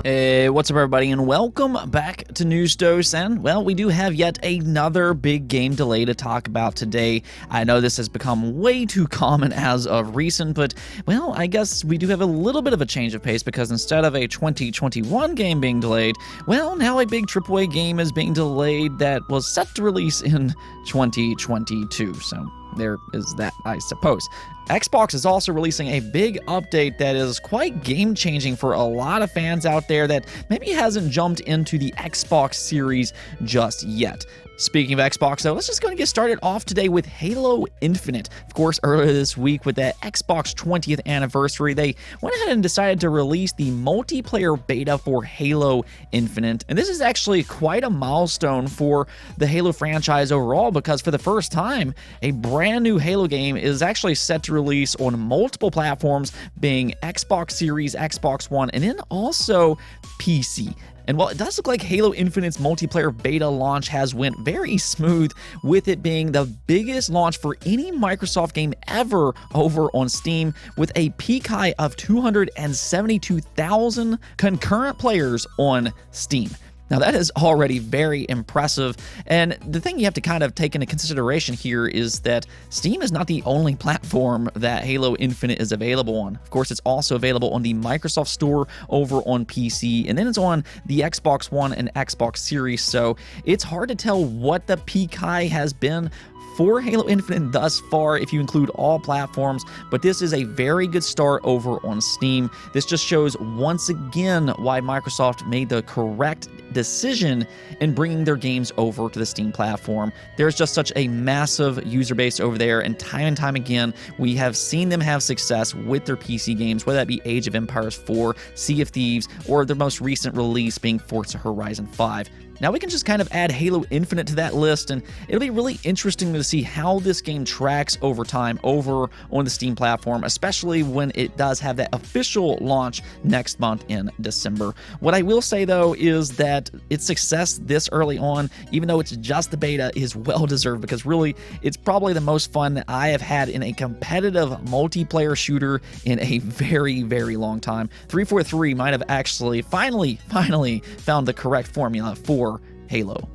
Hey, what's up everybody, and welcome back to News Dose. And well, we do have yet another big game delay to talk about today. I know this has become way too common as of recent, but well, I guess we do have a little bit of a change of pace, because instead of a 2021 game being delayed, well, now a big AAA game is being delayed that was set to release in 2022. So there is that, I suppose. Xbox is also releasing a big update that is quite game-changing for a lot of fans out there that maybe hasn't jumped into the Xbox series just yet. Speaking of Xbox, though, let's just go and get started off today with Halo Infinite. Of course, earlier this week with that Xbox 20th anniversary, they went ahead and decided to release the multiplayer beta for Halo Infinite. And this is actually quite a milestone for the Halo franchise overall, because for the first time, a brand new Halo game is actually set to release on multiple platforms, being Xbox Series, Xbox One, and then also PC. And while it does look like Halo Infinite's multiplayer beta launch has went very smooth, with it being the biggest launch for any Microsoft game ever over on Steam, with a peak high of 272,000 concurrent players on Steam. Now, that is already very impressive, and the thing you have to kind of take into consideration here is that Steam is not the only platform that Halo Infinite is available on. Of course, it's also available on the Microsoft Store over on PC, and then it's on the Xbox One and Xbox Series, so it's hard to tell what the peak high has been for Halo Infinite thus far if you include all platforms, but this is a very good start over on Steam. This just shows once again why Microsoft made the correct decision in bringing their games over to the Steam platform. There's just such a massive user base over there, and time again, we have seen them have success with their PC games, whether that be Age of Empires 4, Sea of Thieves, or their most recent release being Forza Horizon 5. Now we can just kind of add Halo Infinite to that list, and it'll be really interesting to see how this game tracks over time over on the Steam platform, especially when it does have that official launch next month in December. What I will say, though, is that its success this early on, even though it's just the beta, is well-deserved, because really, it's probably the most fun that I have had in a competitive multiplayer shooter in a very, very long time. 343 might have actually finally found the correct formula for Halo.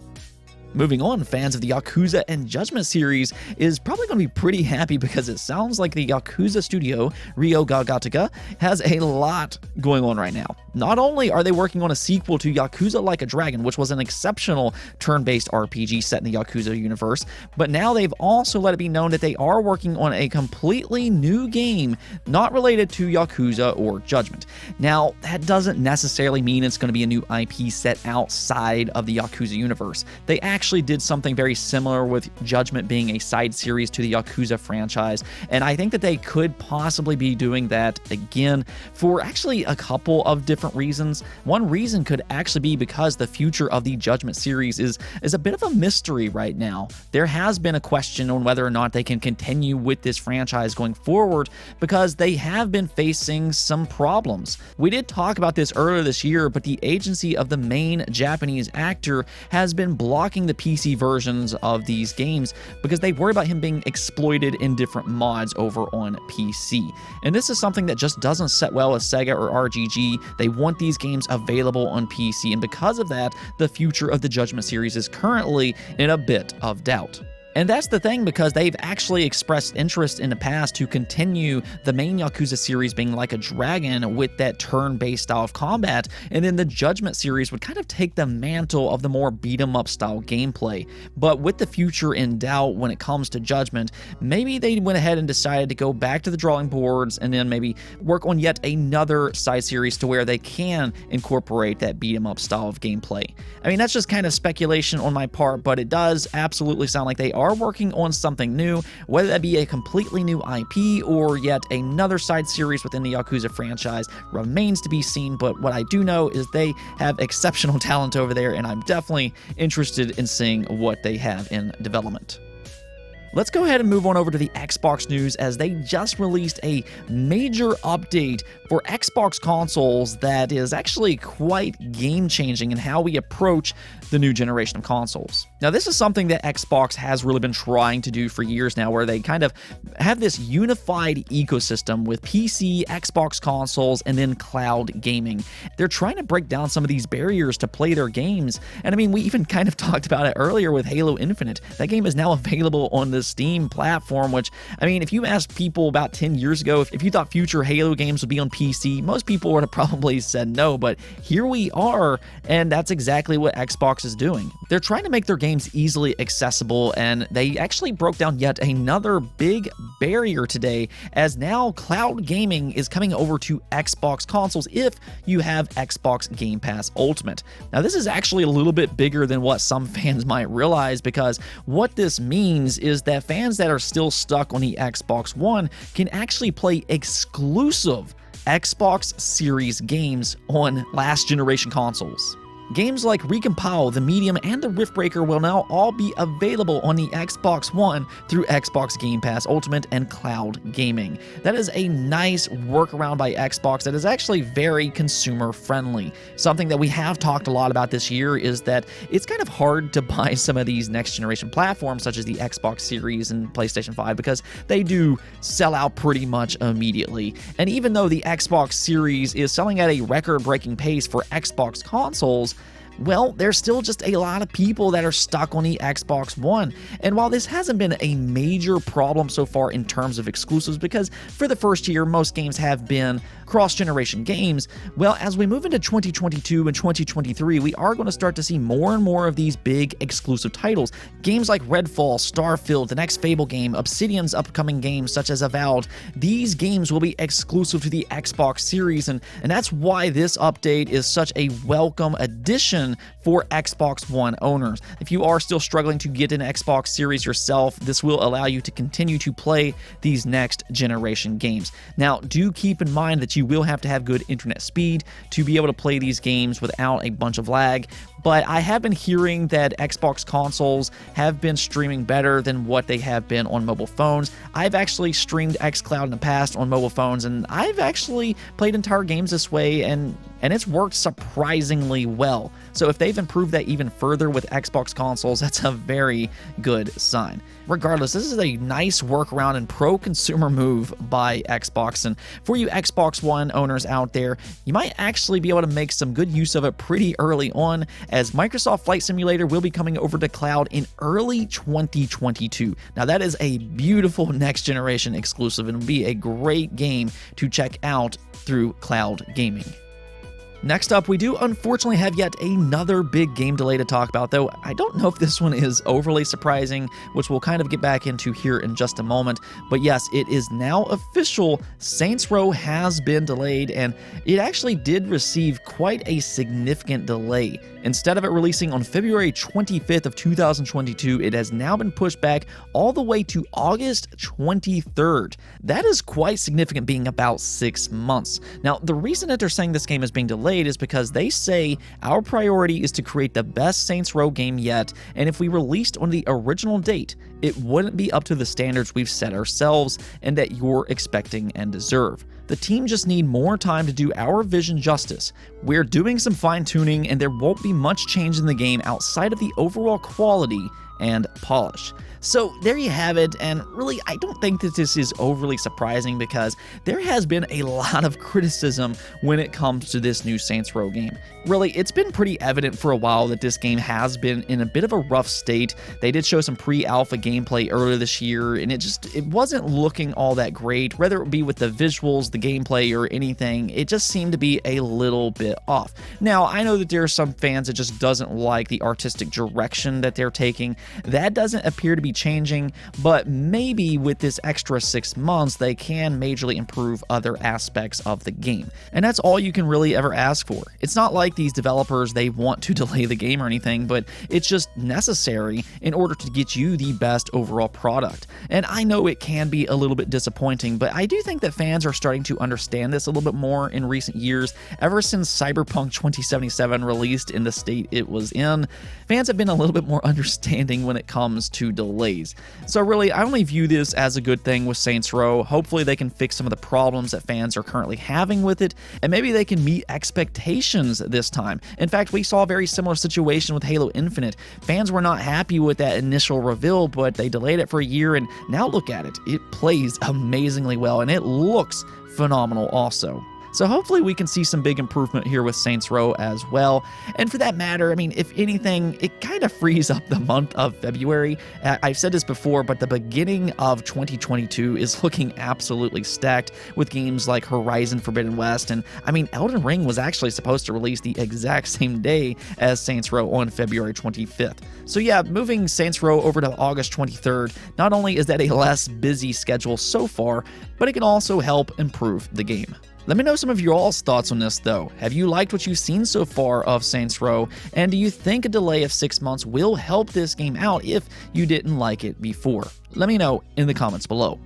Moving on, fans of the Yakuza and Judgment series is probably going to be pretty happy, because it sounds like the Yakuza studio, Ryo ga Gotoku, has a lot going on right now. Not only are they working on a sequel to Yakuza Like a Dragon, which was an exceptional turn-based RPG set in the Yakuza universe, but now they've also let it be known that they are working on a completely new game not related to Yakuza or Judgment. Now, that doesn't necessarily mean it's going to be a new IP set outside of the Yakuza universe. They actually did something very similar with Judgment being a side series to the Yakuza franchise, and I think that they could possibly be doing that again for actually a couple of different reasons. One reason could actually be because the future of the Judgment series is a bit of a mystery right now. There has been a question on whether or not they can continue with this franchise going forward, because they have been facing some problems. We did talk about this earlier this year, but the agency of the main Japanese actor has been blocking the PC versions of these games because they worry about him being exploited in different mods over on PC. And this is something that just doesn't set well with Sega or RGG. They want these games available on PC, and because of that, the future of the Judgment series is currently in a bit of doubt. And that's the thing, because they've actually expressed interest in the past to continue the main Yakuza series being Like a Dragon with that turn-based style of combat, and then the Judgment series would kind of take the mantle of the more beat-em-up style gameplay. But with the future in doubt when it comes to Judgment, maybe they went ahead and decided to go back to the drawing boards and then maybe work on yet another side series to where they can incorporate that beat-em-up style of gameplay. I mean, that's just kind of speculation on my part, but it does absolutely sound like they are working on something new, whether that be a completely new IP or yet another side series within the Yakuza franchise remains to be seen. But what I do know is they have exceptional talent over there, and I'm definitely interested in seeing what they have in development. Let's go ahead and move on over to the Xbox news, as they just released a major update for Xbox consoles that is actually quite game-changing in how we approach the new generation of consoles. Now, this is something that Xbox has really been trying to do for years now, where they kind of have this unified ecosystem with PC, Xbox consoles, and then cloud gaming. They're trying to break down some of these barriers to play their games. And I mean, we even kind of talked about it earlier with Halo Infinite. That game is now available on the Steam platform, which, I mean, if you asked people about 10 years ago, if you thought future Halo games would be on PC, most people would have probably said no, but here we are, and that's exactly what Xbox is doing. They're trying to make their games easily accessible, and they actually broke down yet another big barrier today, as now cloud gaming is coming over to Xbox consoles if you have Xbox Game Pass Ultimate. Now, this is actually a little bit bigger than what some fans might realize, because what this means is that fans that are still stuck on the Xbox One can actually play exclusive Xbox Series games on last generation consoles. Games like Recompile, The Medium, and The Riftbreaker will now all be available on the Xbox One through Xbox Game Pass Ultimate and cloud gaming. That is a nice workaround by Xbox that is actually very consumer friendly. Something that we have talked a lot about this year is that it's kind of hard to buy some of these next generation platforms such as the Xbox Series and PlayStation 5 because they do sell out pretty much immediately. And even though the Xbox Series is selling at a record-breaking pace for Xbox consoles, well, there's still just a lot of people that are stuck on the Xbox One. And while this hasn't been a major problem so far in terms of exclusives, because for the first year, most games have been cross-generation games, well, as we move into 2022 and 2023, we are going to start to see more and more of these big exclusive titles. Games like Redfall, Starfield, the next Fable game, Obsidian's upcoming games such as Avowed, these games will be exclusive to the Xbox Series, and that's why this update is such a welcome addition for Xbox One owners. If you are still struggling to get an Xbox Series yourself, this will allow you to continue to play these next generation games. Now, do keep in mind that you will have to have good internet speed to be able to play these games without a bunch of lag, but I have been hearing that Xbox consoles have been streaming better than what they have been on mobile phones. I've actually streamed xCloud in the past on mobile phones, and I've actually played entire games this way, and it's worked surprisingly well. So if they've improved that even further with Xbox consoles, that's a very good sign. Regardless, this is a nice workaround and pro-consumer move by Xbox, and for you Xbox One owners out there, you might actually be able to make some good use of it pretty early on, as Microsoft Flight Simulator will be coming over to cloud in early 2022. Now, that is a beautiful next-generation exclusive and will be a great game to check out through cloud gaming. Next up, we do unfortunately have yet another big game delay to talk about, though I don't know if this one is overly surprising, which we'll kind of get back into here in just a moment. But yes, it is now official. Saints Row has been delayed, and it actually did receive quite a significant delay. Instead of it releasing on February 25th of 2022, it has now been pushed back all the way to August 23rd. That is quite significant, being about 6 months. Now, the reason that they're saying this game is being delayed is because they say our priority is to create the best Saints Row game yet, and if we released on the original date, it wouldn't be up to the standards we've set ourselves and that you're expecting and deserve. The team just need more time to do our vision justice. We're doing some fine-tuning, and there won't be much change in the game outside of the overall quality and polish. So there you have it, and really I don't think that this is overly surprising because there has been a lot of criticism when it comes to this new Saints Row game. Really, it's been pretty evident for a while that this game has been in a bit of a rough state. They did show some pre-alpha gameplay earlier this year, and it wasn't looking all that great, whether it be with the visuals, the gameplay, or anything. It just seemed to be a little bit off. Now, I know that there are some fans that just doesn't like the artistic direction that they're taking. That doesn't appear to be changing, but maybe with this extra 6 months, they can majorly improve other aspects of the game. And that's all you can really ever ask for. It's not like these developers, they want to delay the game or anything, but it's just necessary in order to get you the best overall product. And I know it can be a little bit disappointing, but I do think that fans are starting to understand this a little bit more in recent years. Ever since Cyberpunk 2077 released in the state it was in, fans have been a little bit more understanding when it comes to delays. delays. So really, I only view this as a good thing with Saints Row. Hopefully they can fix some of the problems that fans are currently having with it, and maybe they can meet expectations this time. In fact, we saw a very similar situation with Halo Infinite. Fans were not happy with that initial reveal, but they delayed it for a year, and now look at it. It plays amazingly well, and it looks phenomenal also. So hopefully we can see some big improvement here with Saints Row as well. And for that matter, I mean, if anything, it kind of frees up the month of February. I've said this before, but the beginning of 2022 is looking absolutely stacked with games like Horizon Forbidden West. And I mean, Elden Ring was actually supposed to release the exact same day as Saints Row on February 25th. So yeah, moving Saints Row over to August 23rd, not only is that a less busy schedule so far, but it can also help improve the game. Let me know some of your all's thoughts on this though. Have you liked what you've seen so far of Saints Row? And do you think a delay of 6 months will help this game out if you didn't like it before? Let me know in the comments below.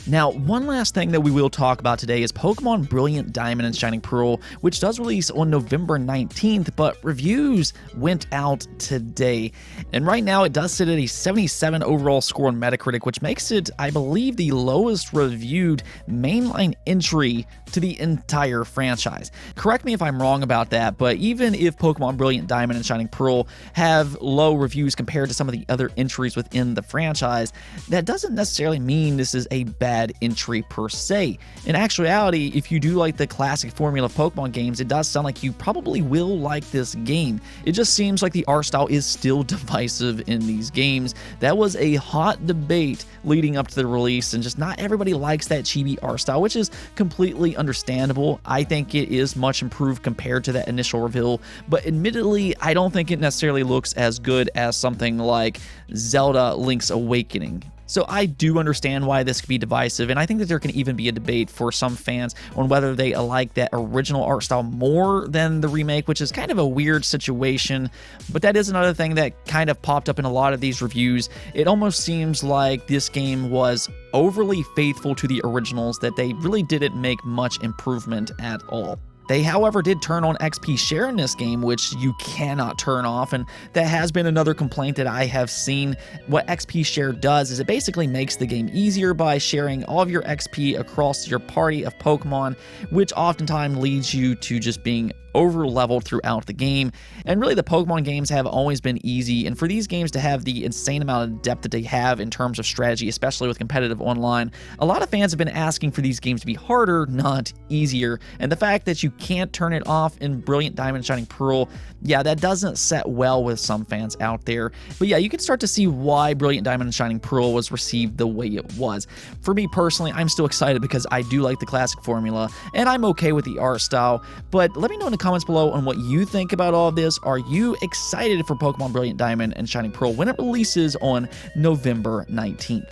Now, one last thing that we will talk about today is Pokemon Brilliant Diamond and Shining Pearl, which does release on November 19th, but reviews went out today. And right now, it does sit at a 77 overall score on Metacritic, which makes it, I believe, the lowest reviewed mainline entry to the entire franchise. Correct me if I'm wrong about that, but even if Pokemon Brilliant Diamond and Shining Pearl have low reviews compared to some of the other entries within the franchise, that doesn't necessarily mean this is a bad entry per se. In actuality, if you do like the classic formula of Pokemon games, it does sound like you probably will like this game. It just seems like the art style is still divisive in these games. That was a hot debate leading up to the release, and just not everybody likes that chibi art style, which is completely understandable. I think it is much improved compared to that initial reveal, but admittedly, I don't think it necessarily looks as good as something like Zelda Link's Awakening. So I do understand why this could be divisive, and I think that there can even be a debate for some fans on whether they like that original art style more than the remake, which is kind of a weird situation. But that is another thing that kind of popped up in a lot of these reviews. It almost seems like this game was overly faithful to the originals, that they really didn't make much improvement at all. They, however, did turn on XP share in this game, which you cannot turn off, and that has been another complaint that I have seen. What XP share does is it basically makes the game easier by sharing all of your XP across your party of Pokemon, which oftentimes leads you to just being over-leveled throughout the game. And really, the Pokemon games have always been easy, and for these games to have the insane amount of depth that they have in terms of strategy, especially with competitive online, a lot of fans have been asking for these games to be harder, not easier. And the fact that you can't turn it off in Brilliant Diamond and Shining Pearl, yeah, that doesn't set well with some fans out there. But yeah, you can start to see why Brilliant Diamond and Shining Pearl was received the way it was. For me personally, I'm still excited because I do like the classic formula, and I'm okay with the art style. But let me know in the comments below on what you think about all of this. Are you excited for Pokemon Brilliant Diamond and Shining Pearl when it releases on November 19th?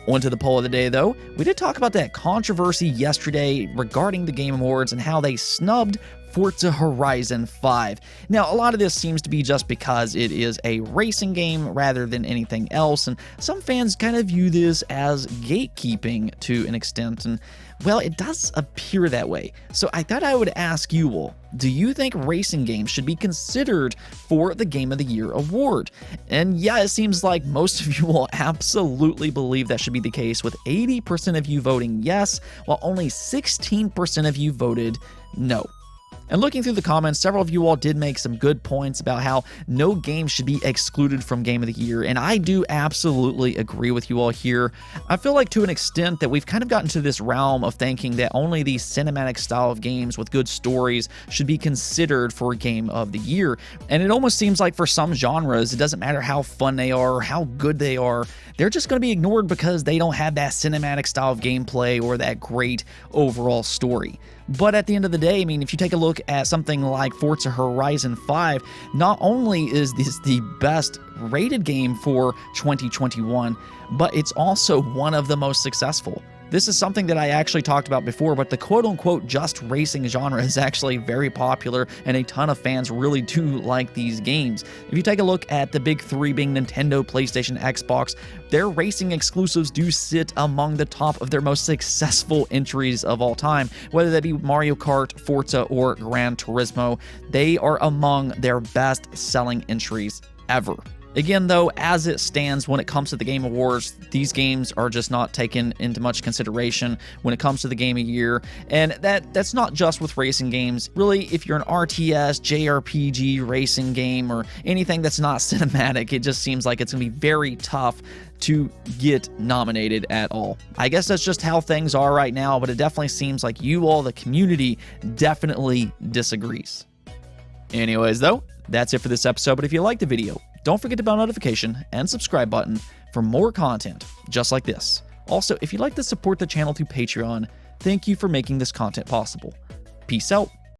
On to the poll of the day, though. We did talk about that controversy yesterday regarding the Game Awards and how they snubbed Forza Horizon 5. Now, a lot of this seems to be just because it is a racing game rather than anything else, and some fans kind of view this as gatekeeping to an extent, and well, it does appear that way. So I thought I would ask you all, do you think racing games should be considered for the Game of the Year award? And yeah, it seems like most of you will absolutely believe that should be the case, with 80% of you voting yes, while only 16% of you voted no. And looking through the comments, several of you all did make some good points about how no game should be excluded from Game of the Year, and I do absolutely agree with you all here. I feel like to an extent that we've kind of gotten to this realm of thinking that only the cinematic style of games with good stories should be considered for Game of the Year. And it almost seems like for some genres, it doesn't matter how fun they are or how good they are, they're just going to be ignored because they don't have that cinematic style of gameplay or that great overall story. But at the end of the day, I mean, if you take a look at something like Forza Horizon 5, not only is this the best rated game for 2021, but it's also one of the most successful. This is something that I actually talked about before, but the quote-unquote just racing genre is actually very popular, and a ton of fans really do like these games. If you take a look at the big three being Nintendo, PlayStation, Xbox, their racing exclusives do sit among the top of their most successful entries of all time, whether that be Mario Kart, Forza, or Gran Turismo. They are among their best-selling entries ever. Again, though, as it stands when it comes to the Game Awards, these games are just not taken into much consideration when it comes to the Game of Year. And that's not just with racing games. Really, if you're an RTS, JRPG racing game, or anything that's not cinematic, it just seems like it's going to be very tough to get nominated at all. I guess that's just how things are right now, but it definitely seems like you all, the community, definitely disagrees. Anyways, though, that's it for this episode, but if you liked the video, don't forget the bell notification and subscribe button for more content just like this. Also, if you'd like to support the channel through Patreon, thank you for making this content possible. Peace out.